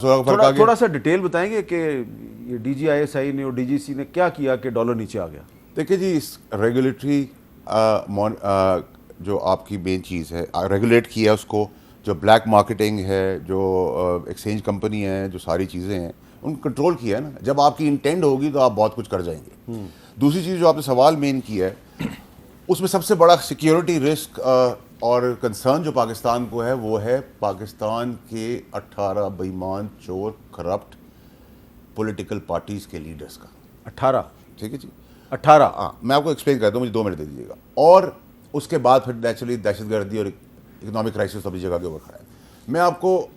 تھوڑا سا ڈیٹیل بتائیں گے کہ یہ D G I S I نے اور ڈی جی سی نے کیا کیا کہ ڈالر نیچے آ گیا؟ دیکھیں جی، اس ریگولیٹری جو آپ کی مین چیز ہے ریگولیٹ کیا اس کو، جو بلیک مارکیٹنگ ہے، جو ایکسچینج کمپنی ہے، جو ساری چیزیں ہیں ان کو کنٹرول کیا ہے نا. جب آپ کی انٹینڈ ہوگی تو آپ بہت کچھ کر جائیں گے. دوسری چیز جو آپ نے سوال مین کیا ہے، اس میں سب سے بڑا سیکیورٹی رسک اور کنسرن جو پاکستان کو ہے وہ ہے پاکستان کے 18 بے ایمان چور کرپٹ پولیٹیکل پارٹیز کے لیڈرز کا. 18؟ ٹھیک ہے جی، 18. ہاں میں آپ کو ایکسپلین کرتا ہوں، مجھے 2 منٹ دے دیجیے گا. اور اس کے بعد پھر نیچرلی دہشت گردی اور اکنامک کرائسس اپنی جگہ کے اوپر کھڑا ہے. میں آپ کو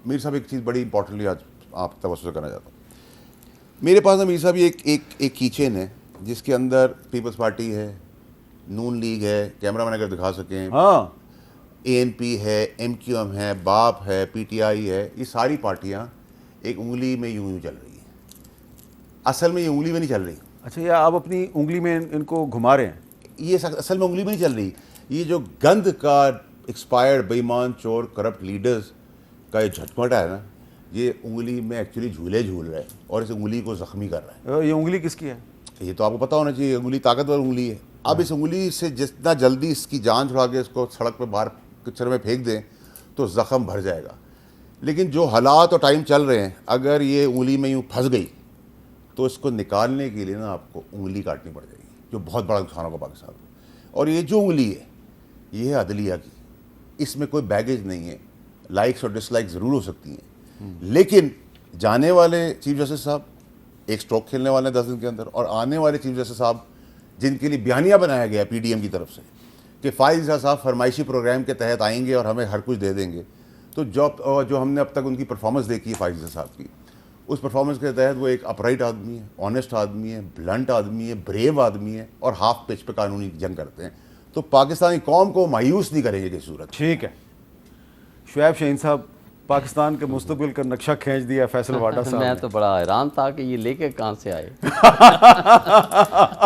میر صاحب ایک چیز بڑی امپورٹنٹلی آج آپ توسط کرنا چاہتا ہوں. میرے پاس نا میر صاحب ایک کی چین ہے جس کے اندر پیپلز پارٹی ہے، نون لیگ ہے، کیمرہ مین اگر دکھا سکیں، ہاں، اے این پی ہے، ایم کیو ایم ہے، باپ ہے، پی ٹی آئی ہے. یہ ساری پارٹیاں ایک انگلی میں یوں چل رہی ہیں. اصل میں یہ انگلی میں نہیں چل رہی. اچھا، یہ آپ اپنی انگلی میں ان کو گھما رہے ہیں؟ یہ اصل میں انگلی میں نہیں چل رہی. یہ جو گند کا ایکسپائرڈ بے ایمان چور کرپٹ لیڈرز کا یہ جھٹمٹا ہے نا، یہ انگلی میں ایکچولی جھولے جھول رہا ہے اور اس انگلی کو زخمی کر رہا ہے. یہ انگلی کس کی ہے؟ یہ تو آپ کو پتہ ہونا چاہیے. انگلی طاقتور انگلی ہے. اب اس انگلی سے جتنا جلدی اس کی جان چھڑا کے اس کو سڑک پہ باہر کچرے میں پھینک دیں تو زخم بھر جائے گا. لیکن جو حالات اور ٹائم چل رہے ہیں، اگر یہ انگلی میں یوں پھنس گئی تو اس کو نکالنے کے لیے نا آپ کو انگلی کاٹنی پڑ جائے گی، جو بہت بڑا نقصان ہوگا پاکستان کو. اور یہ جو انگلی ہے یہ ہے عدلیہ کی. اس میں کوئی بیگیج نہیں ہے. لائکس اور ڈس لائکس ضرور ہو سکتی ہیں، لیکن جانے والے چیف جسٹس صاحب ایک سٹروک کھیلنے والے ہیں 10 دن کے اندر، اور آنے والے چیف جسٹس صاحب جن کے لیے بیانیہ بنایا گیا پی ڈی ایم کی طرف سے کہ فائز عیسیٰ صاحب فرمائشی پروگرام کے تحت آئیں گے اور ہمیں ہر کچھ دے دیں گے. تو جو ہم نے اب تک ان کی پرفارمنس دیکھی ہے فائز عیسیٰ صاحب کی، اس پرفارمنس کے تحت وہ ایک اپرائٹ آدمی ہے، آنیسٹ آدمی ہے، بلنٹ آدمی ہے، بریو آدمی ہے، اور ہاف پچ پہ قانونی جنگ کرتے ہیں. تو پاکستانی قوم کو مایوس نہیں کریں گے کسی صورت. ٹھیک ہے. شعیب شاہین صاحب، پاکستان کے مستقبل کا نقشہ کھینچ دیا فیصل واڈا صاحب میں نے. تو بڑا حیران تھا کہ یہ لے کے کہاں سے آئے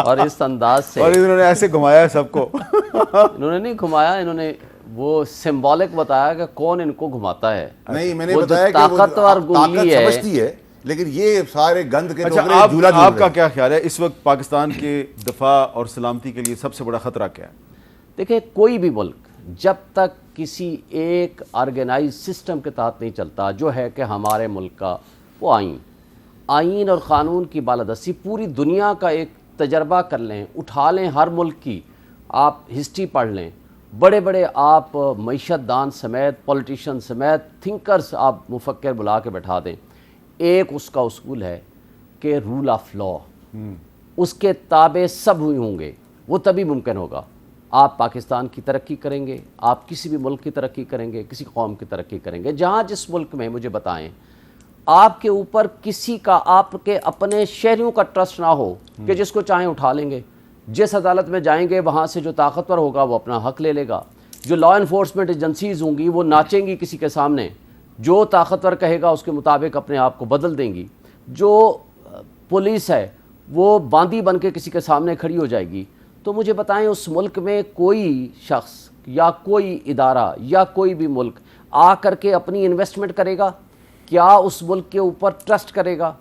اور اس انداز سے. اور انہوں نے ایسے گھمایا ہے سب کو. انہوں نے نہیں گھمایا، انہوں نے وہ سمبولک بتایا کہ کون ان کو گھماتا ہے. نہیں، میں نے وہ جو بتایا کہ طاقتور گنگلی ہے سمجھتی ہے، لیکن یہ سارے گند کے اچھا، ٹوکرے جھولا جھول آپ کا رہے ہیں. کیا خیال ہے اس وقت پاکستان کے دفاع اور سلامتی کے لیے سب سے بڑا خطرہ کیا ہے؟ دیکھیں، کوئی بھی ملک جب تک کسی ایک آرگنائز سسٹم کے تحت نہیں چلتا، جو ہے کہ ہمارے ملک کا وہ آئین اور قانون کی بالادستی. پوری دنیا کا ایک تجربہ کر لیں، اٹھا لیں ہر ملک کی، آپ ہسٹری پڑھ لیں، بڑے بڑے آپ معیشت دان سمیت، پولیٹیشین سمیت، تھنکرز آپ مفکر بلا کے بیٹھا دیں، ایک اس کا اصول ہے کہ رول آف لا، اس کے تابع سب ہوئی ہوں گے، وہ تبھی ممکن ہوگا. آپ پاکستان کی ترقی کریں گے، آپ کسی بھی ملک کی ترقی کریں گے، کسی قوم کی ترقی کریں گے. جہاں جس ملک میں مجھے بتائیں آپ کے اوپر کسی کا، آپ کے اپنے شہریوں کا ٹرسٹ نہ ہو کہ جس کو چاہیں اٹھا لیں گے، جس عدالت میں جائیں گے وہاں سے جو طاقتور ہوگا وہ اپنا حق لے لے گا، جو لا انفورسمنٹ ایجنسیز ہوں گی وہ ناچیں گی کسی کے سامنے، جو طاقتور کہے گا اس کے مطابق اپنے آپ کو بدل دیں گی، جو پولیس ہے وہ باندی بن کے کسی کے سامنے کھڑی ہو جائے گی. تو مجھے بتائیں اس ملک میں کوئی شخص یا کوئی ادارہ یا کوئی بھی ملک آ کر کے اپنی انویسٹمنٹ کرے گا؟ کیا اس ملک کے اوپر ٹرسٹ کرے گا؟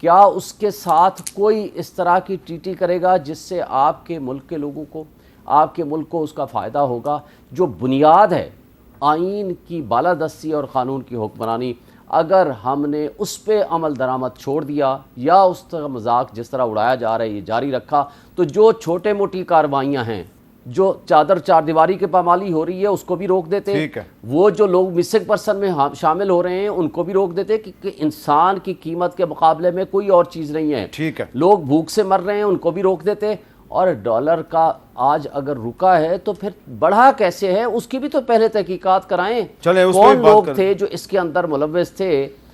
کیا اس کے ساتھ کوئی اس طرح کی ٹریٹی کرے گا جس سے آپ کے ملک کے لوگوں کو، آپ کے ملک کو اس کا فائدہ ہوگا؟ جو بنیاد ہے آئین کی بالادستی اور قانون کی حکمرانی، اگر ہم نے اس پہ عمل درآمد چھوڑ دیا یا اس طرح مذاق جس طرح اڑایا جا رہا ہے یہ جاری رکھا، تو جو چھوٹے موٹی کارروائیاں ہیں، جو چادر چار دیواری کے پامالی ہو رہی ہے اس کو بھی روک دیتے. ٹھیک ہے. وہ جو لوگ مسنگ پرسن میں شامل ہو رہے ہیں ان کو بھی روک دیتے کہ انسان کی قیمت کے مقابلے میں کوئی اور چیز نہیں ہے. ٹھیک ہے. لوگ بھوک سے مر رہے ہیں ان کو بھی روک دیتے. اور ڈالر کا آج اگر رکا ہے تو پھر بڑھا کیسے ہے اس کی بھی تو پہلے تحقیقات کرائیں. چلیں اس کون پہ بات لوگ تھے جو اس کے اندر ملوث تھے